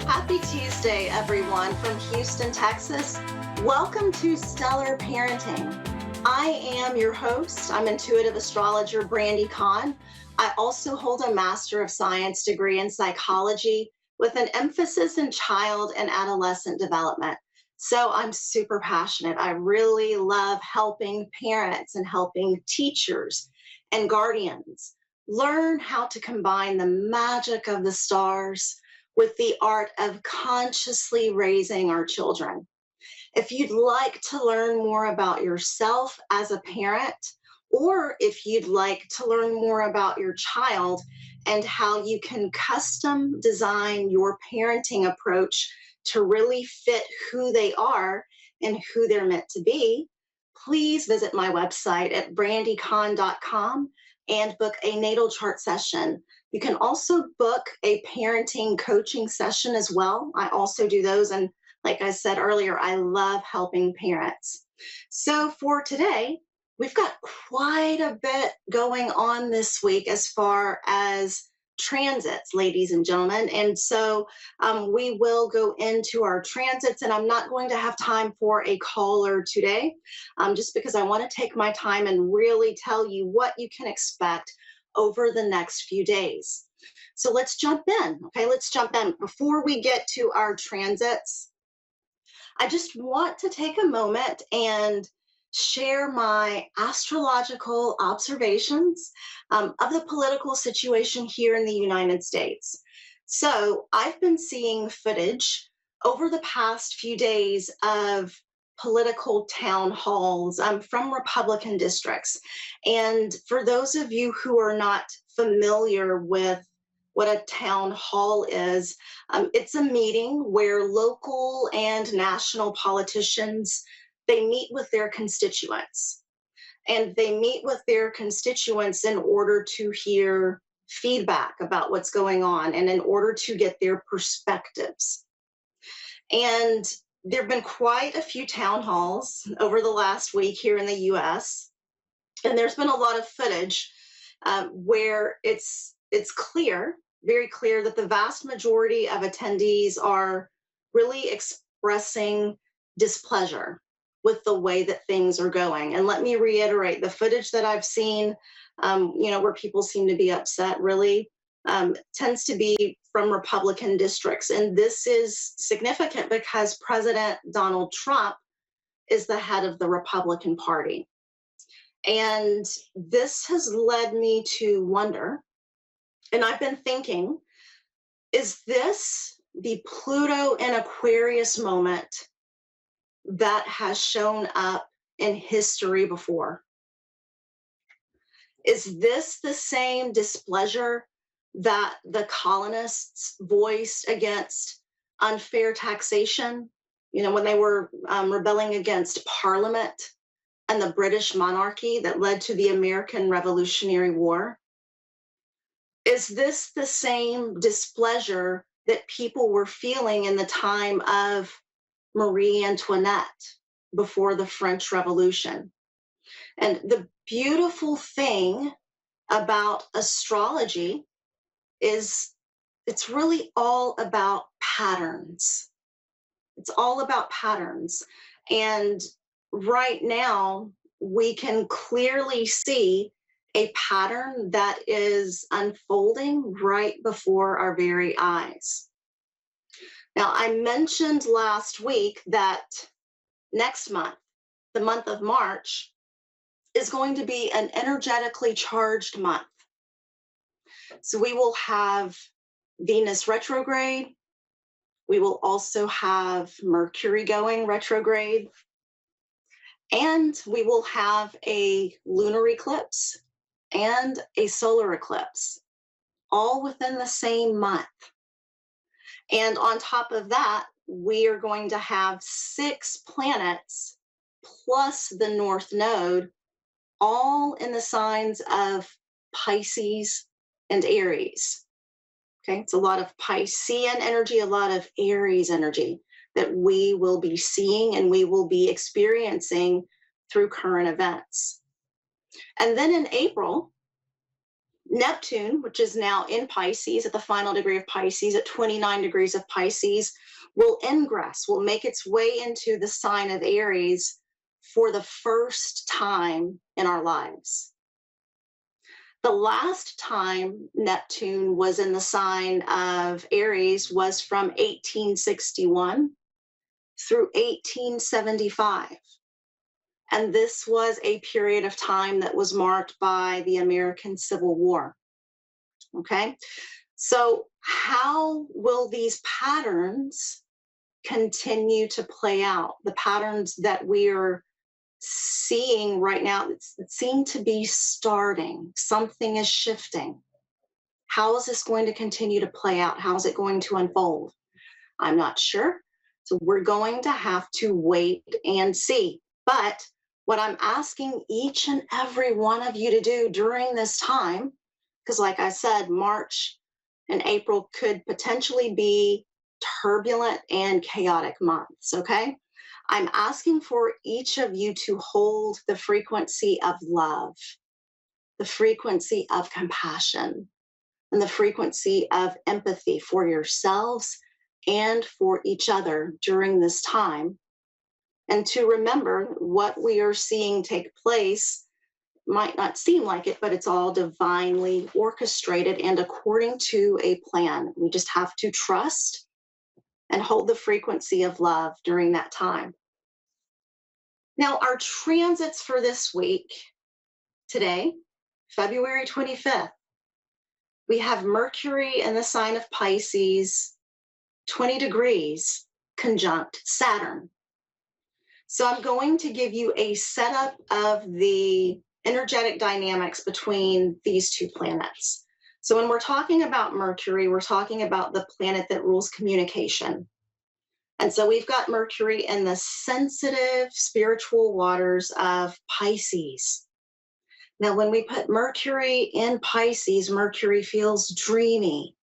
Happy Tuesday, everyone, from Houston, Texas. Welcome to Stellar Parenting. I am your host. I'm intuitive astrologer Brandi. I also hold a Master of Science degree in psychology with an emphasis in child and adolescent development. So I'm super passionate. I really love helping parents and helping teachers and guardians learn how to combine the magic of the stars with the art of consciously raising our children. If you'd like to learn more about yourself as a parent, or if you'd like to learn more about your child and how you can custom design your parenting approach to really fit who they are and who they're meant to be, please visit my website at brandicon.com and book a natal chart session. You can also book a parenting coaching session as well. I also do those. And like I said earlier, I love helping parents. So for today, we've got quite a bit going on this week as far as transits, ladies and gentlemen. And so we will go into our transits, and I'm not going to have time for a caller today, just because I want to take my time and really tell you what you can expect over the next few days. So let's jump in. Okay, let's jump in. Before we get to our transits, I just want to take a moment and share my astrological observations of the political situation here in the United States. So I've been seeing footage over the past few days of political town halls from Republican districts. And for those of you who are not familiar with what a town hall is, it's a meeting where local and national politicians, they meet with their constituents. And they meet with their constituents in order to hear feedback about what's going on and in order to get their perspectives. And there have been quite a few town halls over the last week here in the US. And there's been a lot of footage where it's clear, very clear, that the vast majority of attendees are really expressing displeasure with the way that things are going. And let me reiterate, the footage that I've seen, where people seem to be upset really tends to be from Republican districts. And this is significant because President Donald Trump is the head of the Republican Party. And this has led me to wonder, and I've been thinking, is this the Pluto and Aquarius moment that has shown up in history before? Is this the same displeasure that the colonists voiced against unfair taxation, when they were rebelling against Parliament and the British monarchy that led to the American Revolutionary War? Is this the same displeasure that people were feeling in the time of Marie Antoinette before the French Revolution? And the beautiful thing about astrology is it's really all about patterns. It's all about patterns. And right now, we can clearly see a pattern that is unfolding right before our very eyes. Now, I mentioned last week that next month, the month of March, is going to be an energetically charged month. So we will have Venus retrograde. We will also have Mercury going retrograde. And we will have a lunar eclipse and a solar eclipse, all within the same month. And on top of that, we are going to have 6 planets plus the North Node, all in the signs of Pisces and Aries. Okay, it's a lot of Piscean energy, a lot of Aries energy that we will be seeing and we will be experiencing through current events. And then in April, Neptune, which is now in Pisces at the final degree of Pisces, at 29 degrees of Pisces, will ingress, will make its way into the sign of Aries for the first time in our lives. The last time Neptune was in the sign of Aries was from 1861 through 1875. And this was a period of time that was marked by the American Civil War. Okay, so how will these patterns continue to play out? The patterns that we're seeing right now that seem to be starting, something is shifting. How is this going to continue to play out? How is it going to unfold? I'm not sure. So we're going to have to wait and see. But what I'm asking each and every one of you to do during this time, because like I said, March and April could potentially be turbulent and chaotic months, okay? I'm asking for each of you to hold the frequency of love, the frequency of compassion, and the frequency of empathy for yourselves and for each other during this time. And to remember what we are seeing take place might not seem like it, but it's all divinely orchestrated and according to a plan. We just have to trust and hold the frequency of love during that time. Now, our transits for this week, today, February 25th, we have Mercury in the sign of Pisces, 20 degrees, conjunct Saturn. So I'm going to give you a setup of the energetic dynamics between these two planets. So when we're talking about Mercury, we're talking about the planet that rules communication. And so we've got Mercury in the sensitive spiritual waters of Pisces. Now, when we put Mercury in Pisces, Mercury feels dreamy.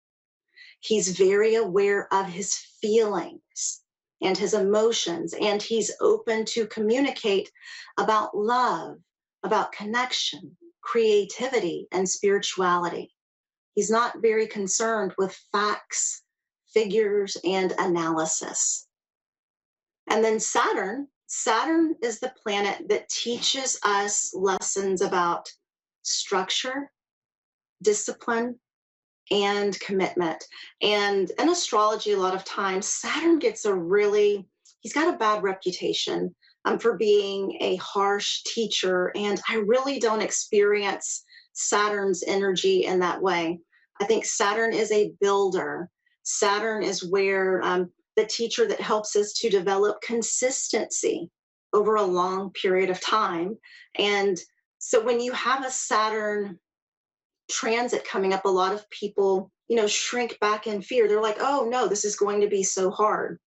He's very aware of his feelings and his emotions, and he's open to communicate about love, about connection, creativity, and spirituality. He's not very concerned with facts, figures, and analysis. And then Saturn is the planet that teaches us lessons about structure, discipline, and commitment. And in astrology, a lot of times, Saturn gets he's got a bad reputation for being a harsh teacher. And I really don't experience Saturn's energy in that way. I think Saturn is a builder. Saturn is where the teacher that helps us to develop consistency over a long period of time. And so when you have a Saturn transit coming up, a lot of people, shrink back in fear. They're like, oh no, this is going to be so hard.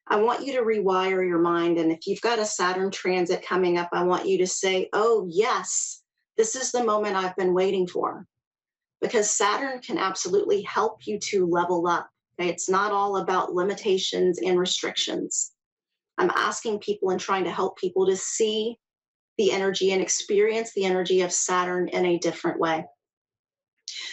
I want you to rewire your mind. And if you've got a Saturn transit coming up, I want you to say, oh yes, this is the moment I've been waiting for. Because Saturn can absolutely help you to level up. Okay? It's not all about limitations and restrictions. I'm asking people and trying to help people to see the energy and experience the energy of Saturn in a different way.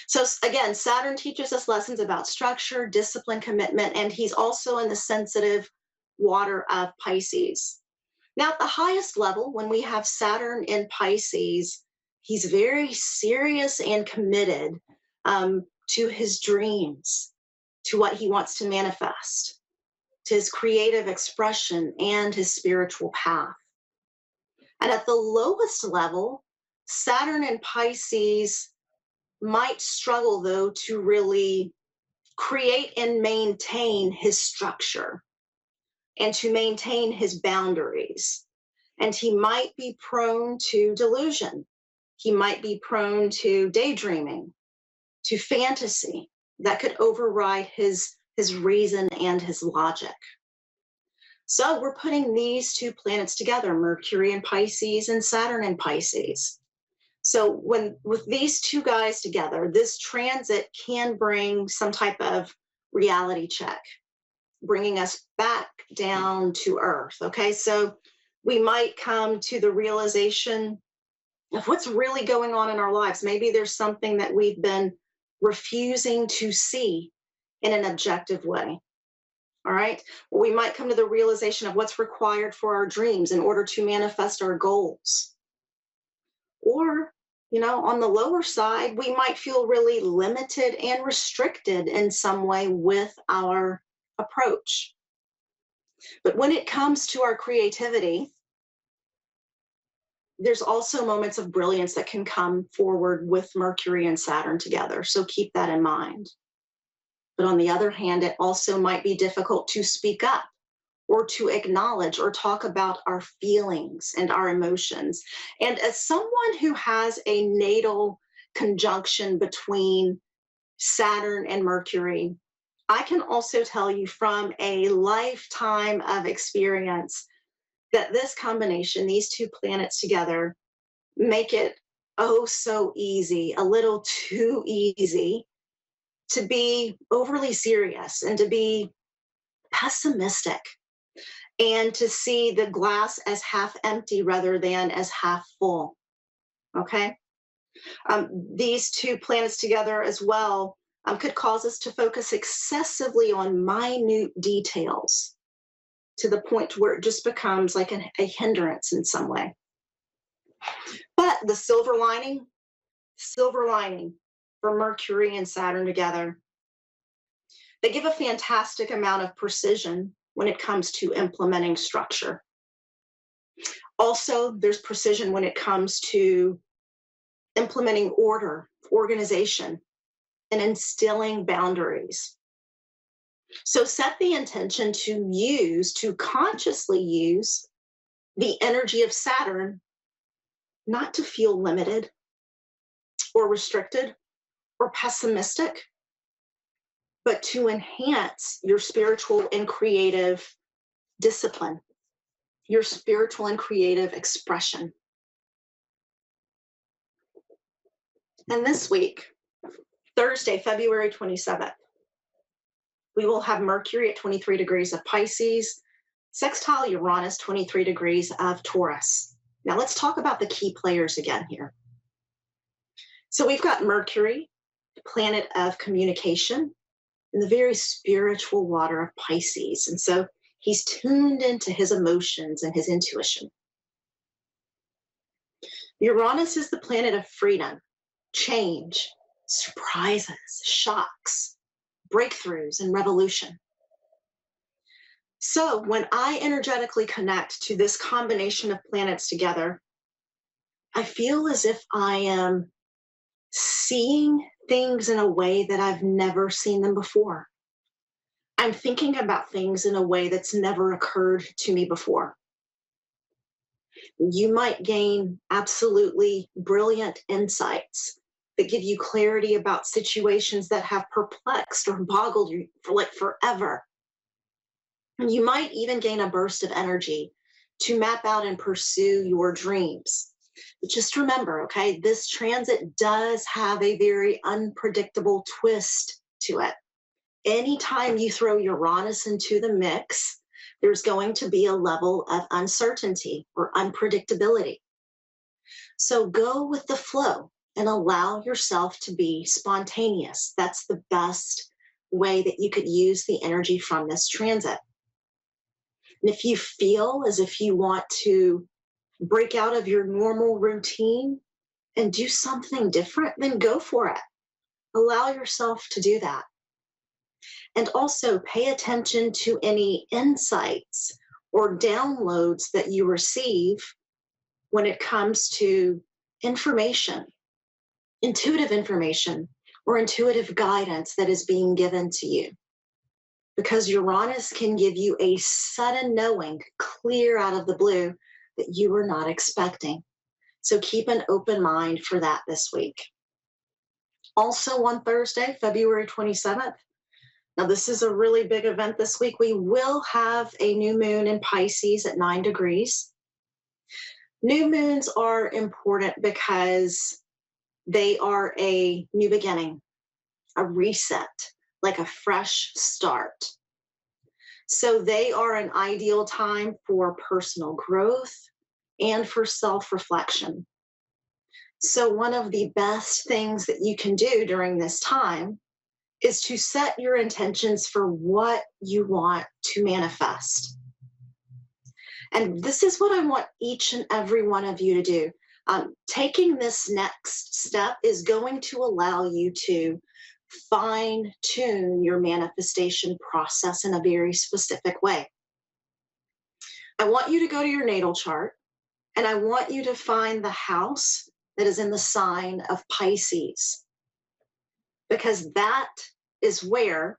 So again, Saturn teaches us lessons about structure, discipline, commitment, and he's also in the sensitive water of Pisces. Now, at the highest level, when we have Saturn in Pisces, he's very serious and committed to his dreams, to what he wants to manifest, to his creative expression and his spiritual path. And at the lowest level, Saturn in Pisces might struggle, though, to really create and maintain his structure and to maintain his boundaries. And he might be prone to delusion. He might be prone to daydreaming, to fantasy that could override his reason and his logic. So we're putting these two planets together, Mercury in Pisces and Saturn in Pisces. So with these two guys together, this transit can bring some type of reality check, bringing us back down to earth. Okay, so we might come to the realization of what's really going on in our lives. Maybe there's something that we've been refusing to see in an objective way. All right. Well, we might come to the realization of what's required for our dreams in order to manifest our goals. Or, on the lower side, we might feel really limited and restricted in some way with our approach. But when it comes to our creativity, there's also moments of brilliance that can come forward with Mercury and Saturn together. So keep that in mind. But on the other hand, it also might be difficult to speak up or to acknowledge or talk about our feelings and our emotions. And as someone who has a natal conjunction between Saturn and Mercury, I can also tell you from a lifetime of experience that this combination, these two planets together, make it oh so easy, a little too easy to be overly serious and to be pessimistic and to see the glass as half empty rather than as half full. Okay. These two planets together as well could cause us to focus excessively on minute details to the point where it just becomes like a hindrance in some way. But the silver lining for Mercury and Saturn together, they give a fantastic amount of precision when it comes to implementing structure. Also, there's precision when it comes to implementing order, organization, and instilling boundaries. So set the intention to consciously use the energy of Saturn, not to feel limited or restricted or pessimistic, but to enhance your spiritual and creative discipline, your spiritual and creative expression. And this week, Thursday, February 27th, we will have Mercury at 23 degrees of Pisces, sextile Uranus, 23 degrees of Taurus. Now let's talk about the key players again here. So we've got Mercury, the planet of communication, in the very spiritual water of Pisces. And so he's tuned into his emotions and his intuition. Uranus is the planet of freedom, change, surprises, shocks, breakthroughs, and revolution. So when I energetically connect to this combination of planets together, I feel as if I am seeing things in a way that I've never seen them before. I'm thinking about things in a way that's never occurred to me before. You might gain absolutely brilliant insights that give you clarity about situations that have perplexed or boggled you for like forever. And you might even gain a burst of energy to map out and pursue your dreams. But just remember, okay, this transit does have a very unpredictable twist to it. Anytime you throw Uranus into the mix, there's going to be a level of uncertainty or unpredictability. So go with the flow and allow yourself to be spontaneous. That's the best way that you could use the energy from this transit. And if you feel as if you want to break out of your normal routine and do something different, then go for it. Allow yourself to do that. And also pay attention to any insights or downloads that you receive when it comes to information, intuitive information, or intuitive guidance that is being given to you. Because Uranus can give you a sudden knowing, clear out of the blue, that you were not expecting. So keep an open mind for that this week. Also on Thursday, February 27th, now this is a really big event this week. We will have a new moon in Pisces at 9 degrees. New moons are important because they are a new beginning, a reset, like a fresh start. So they are an ideal time for personal growth and for self-reflection. So, one of the best things that you can do during this time is to set your intentions for what you want to manifest. And this is what I want each and every one of you to do. Taking this next step is going to allow you to fine tune your manifestation process in a very specific way. I want you to go to your natal chart and I want you to find the house that is in the sign of Pisces, because that is where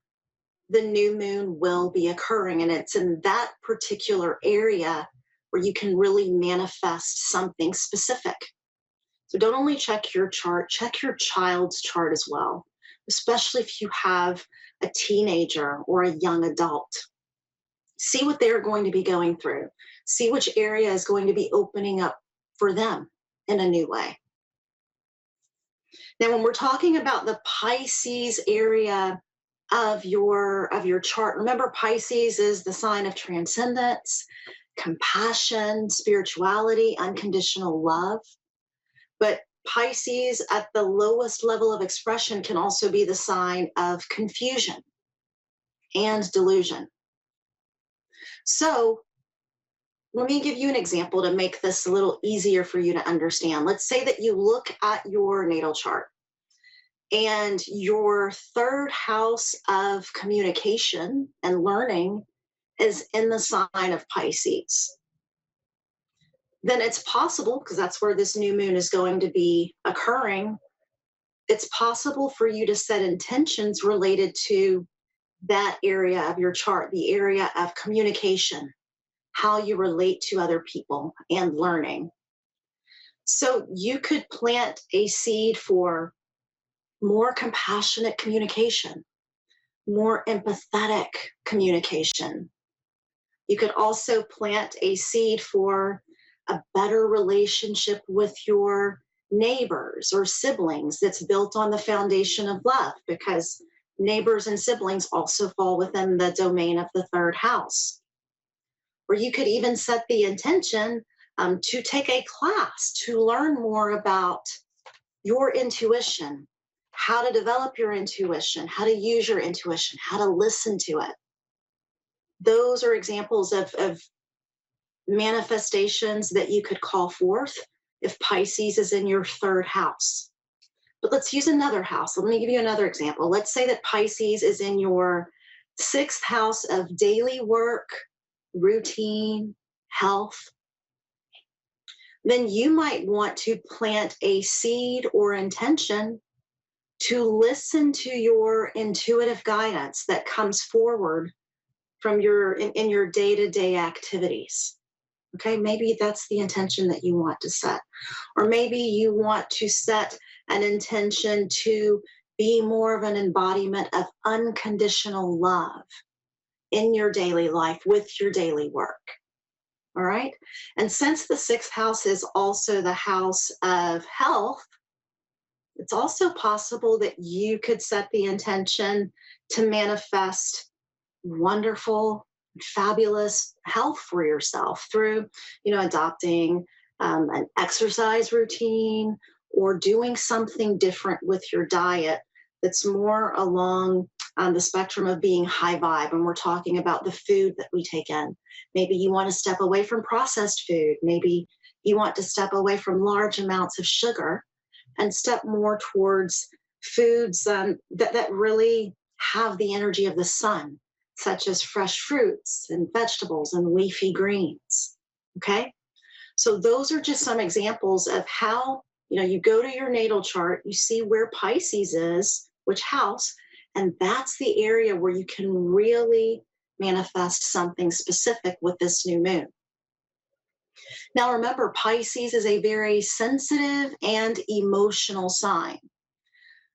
the new moon will be occurring. And it's in that particular area where you can really manifest something specific. So don't only check your chart, check your child's chart as well, especially if you have a teenager or a young adult. See what they're going to be going through. See which area is going to be opening up for them in a new way. Now, when we're talking about the Pisces area of your chart, remember Pisces is the sign of transcendence, compassion, spirituality, unconditional love. But Pisces at the lowest level of expression can also be the sign of confusion and delusion. So let me give you an example to make this a little easier for you to understand. Let's say that you look at your natal chart and your third house of communication and learning is in the sign of Pisces. Then it's possible, because that's where this new moon is going to be occurring, it's possible for you to set intentions related to that area of your chart, the area of communication, how you relate to other people and learning. So you could plant a seed for more compassionate communication, more empathetic communication. You could also plant a seed for a better relationship with your neighbors or siblings that's built on the foundation of love, because neighbors and siblings also fall within the domain of the third house. Or you could even set the intention to take a class to learn more about your intuition, how to develop your intuition, how to use your intuition, how to listen to it. Those are examples of manifestations that you could call forth if Pisces is in your third house. But let's use another house. Let me give you another example. Let's say that Pisces is in your sixth house of daily work, routine, health. Then you might want to plant a seed or intention to listen to your intuitive guidance that comes forward from in your day-to-day activities. Okay, maybe that's the intention that you want to set. Or maybe you want to set an intention to be more of an embodiment of unconditional love in your daily life with your daily work. All right. And since the sixth house is also the house of health, it's also possible that you could set the intention to manifest wonderful, fabulous health for yourself through, adopting an exercise routine or doing something different with your diet that's more along the spectrum of being high vibe. And we're talking about the food that we take in. Maybe you want to step away from processed food. Maybe you want to step away from large amounts of sugar and step more towards foods that really have the energy of the sun, such as fresh fruits and vegetables and leafy greens. Okay? So those are just some examples of how, you go to your natal chart, you see where Pisces is, which house, and that's the area where you can really manifest something specific with this new moon. Now remember, Pisces is a very sensitive and emotional sign.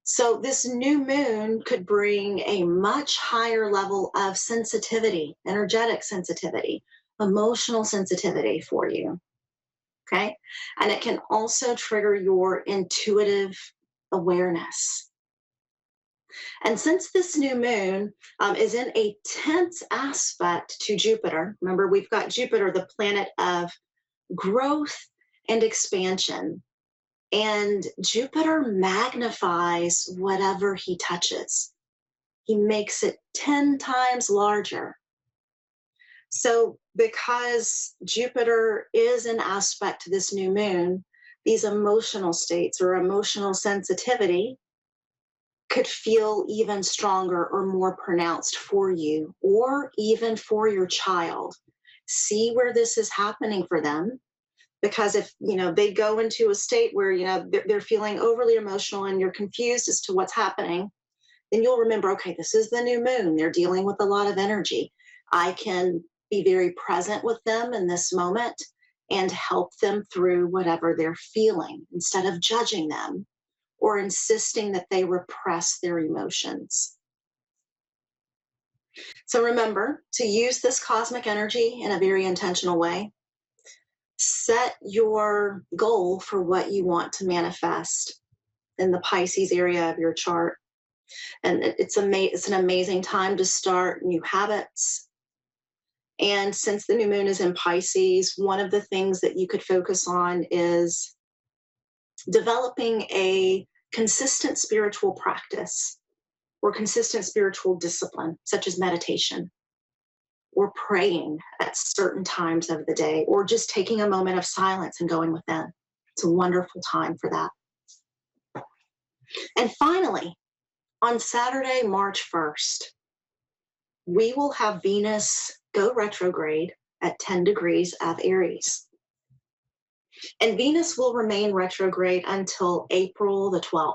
So this new moon could bring a much higher level of sensitivity, energetic sensitivity, emotional sensitivity for you. Okay? And it can also trigger your intuitive awareness. And since this new moon is in a tense aspect to Jupiter, remember we've got Jupiter, the planet of growth and expansion. And Jupiter magnifies whatever he touches. He makes it 10 times larger. So because Jupiter is an aspect to this new moon, these emotional states or emotional sensitivity could feel even stronger or more pronounced for you or even for your child. See where this is happening for them, because if they go into a state where they're feeling overly emotional and you're confused as to what's happening, then you'll remember, okay, this is the new moon, they're dealing with a lot of energy. I can be very present with them in this moment and help them through whatever they're feeling instead of judging them or insisting that they repress their emotions. So remember to use this cosmic energy in a very intentional way. Set your goal for what you want to manifest in the Pisces area of your chart. And it's an amazing time to start new habits. And since the new moon is in Pisces, one of the things that you could focus on is developing a consistent spiritual practice or consistent spiritual discipline, such as meditation or praying at certain times of the day, or just taking a moment of silence and going within. It's a wonderful time for that. And finally, on Saturday, March 1st, we will have Venus go retrograde at 10 degrees of Aries. And Venus will remain retrograde until April the 12th.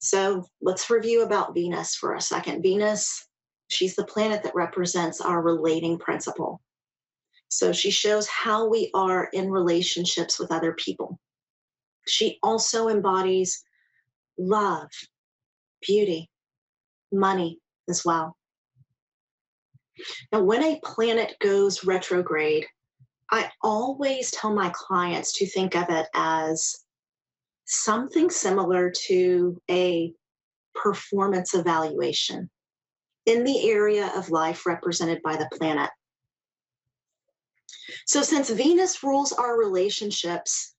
So let's review about Venus for a second. Venus, she's the planet that represents our relating principle. So she shows how we are in relationships with other people. She also embodies love, beauty, money as well. Now, when a planet goes retrograde, I always tell my clients to think of it as something similar to a performance evaluation in the area of life represented by the planet. So since Venus rules our relationships,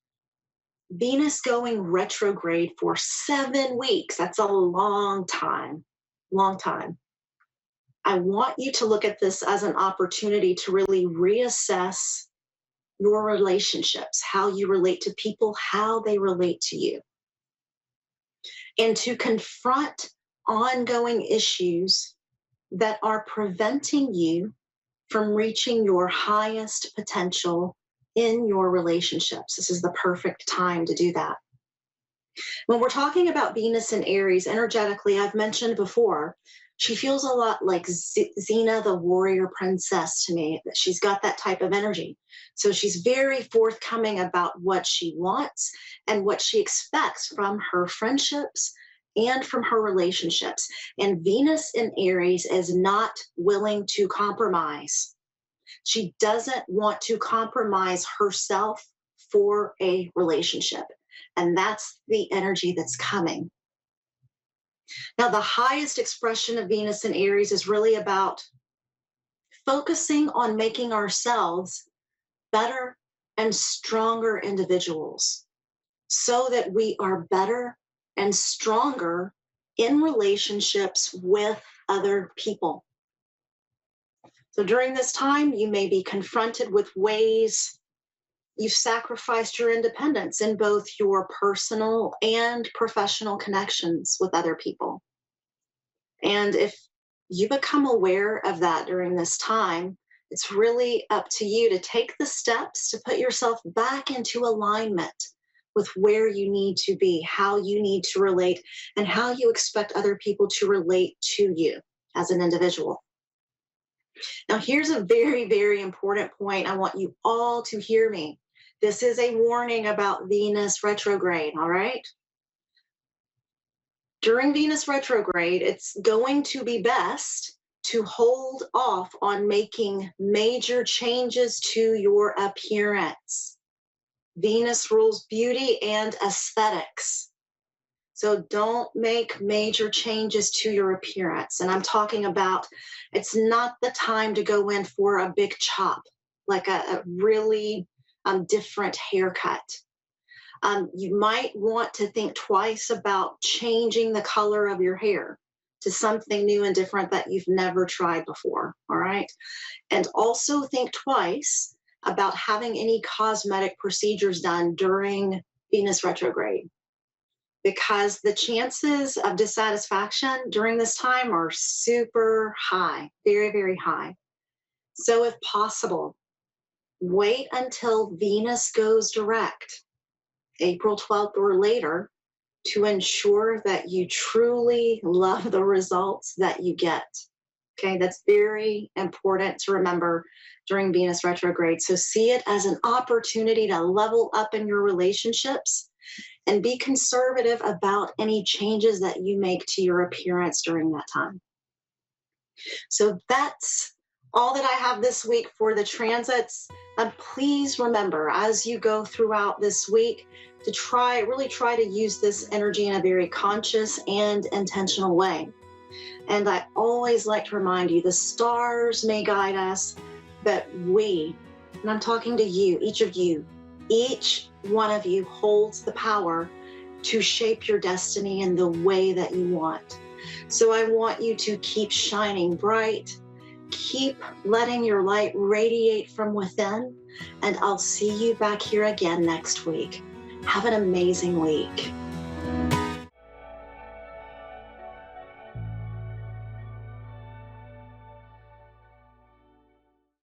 Venus going retrograde for 7 weeks, that's a long time. I want you to look at this as an opportunity to really reassess your relationships, how you relate to people, how they relate to you, and to confront ongoing issues that are preventing you from reaching your highest potential in your relationships. This is the perfect time to do that. When we're talking about Venus and Aries energetically, I've mentioned before, she feels a lot like Xena, the warrior princess to me, that she's got that type of energy. So she's very forthcoming about what she wants and what she expects from her friendships and from her relationships. And Venus in Aries is not willing to compromise. She doesn't want to compromise herself for a relationship. And that's the energy that's coming. Now, the highest expression of Venus in Aries is really about focusing on making ourselves better and stronger individuals so that we are better and stronger in relationships with other people. So during this time, you may be confronted with ways you've sacrificed your independence in both your personal and professional connections with other people. And if you become aware of that during this time, it's really up to you to take the steps to put yourself back into alignment with where you need to be, how you need to relate, and how you expect other people to relate to you as an individual. Now, here's a very, very important point. I want you all to hear me. This is a warning about Venus retrograde, all right? During Venus retrograde, it's going to be best to hold off on making major changes to your appearance. Venus rules beauty and aesthetics. So don't make major changes to your appearance. And I'm talking about, it's not the time to go in for a big chop, like a really different haircut. You might want to think twice about changing the color of your hair to something new and different that you've never tried before. All right. And also think twice about having any cosmetic procedures done during Venus retrograde, because the chances of dissatisfaction during this time are super high, very, very high. So, if possible, wait until Venus goes direct, April 12th or later, to ensure that you truly love the results that you get. Okay, that's very important to remember during Venus retrograde. So see it as an opportunity to level up in your relationships and be conservative about any changes that you make to your appearance during that time. So that's all that I have this week for the transits. And please remember, as you go throughout this week, to really try to use this energy in a very conscious and intentional way. And I always like to remind you, the stars may guide us, but we, and I'm talking to you, each one of you holds the power to shape your destiny in the way that you want. So I want you to keep shining bright, keep letting your light radiate from within, and I'll see you back here again next week. Have an amazing week.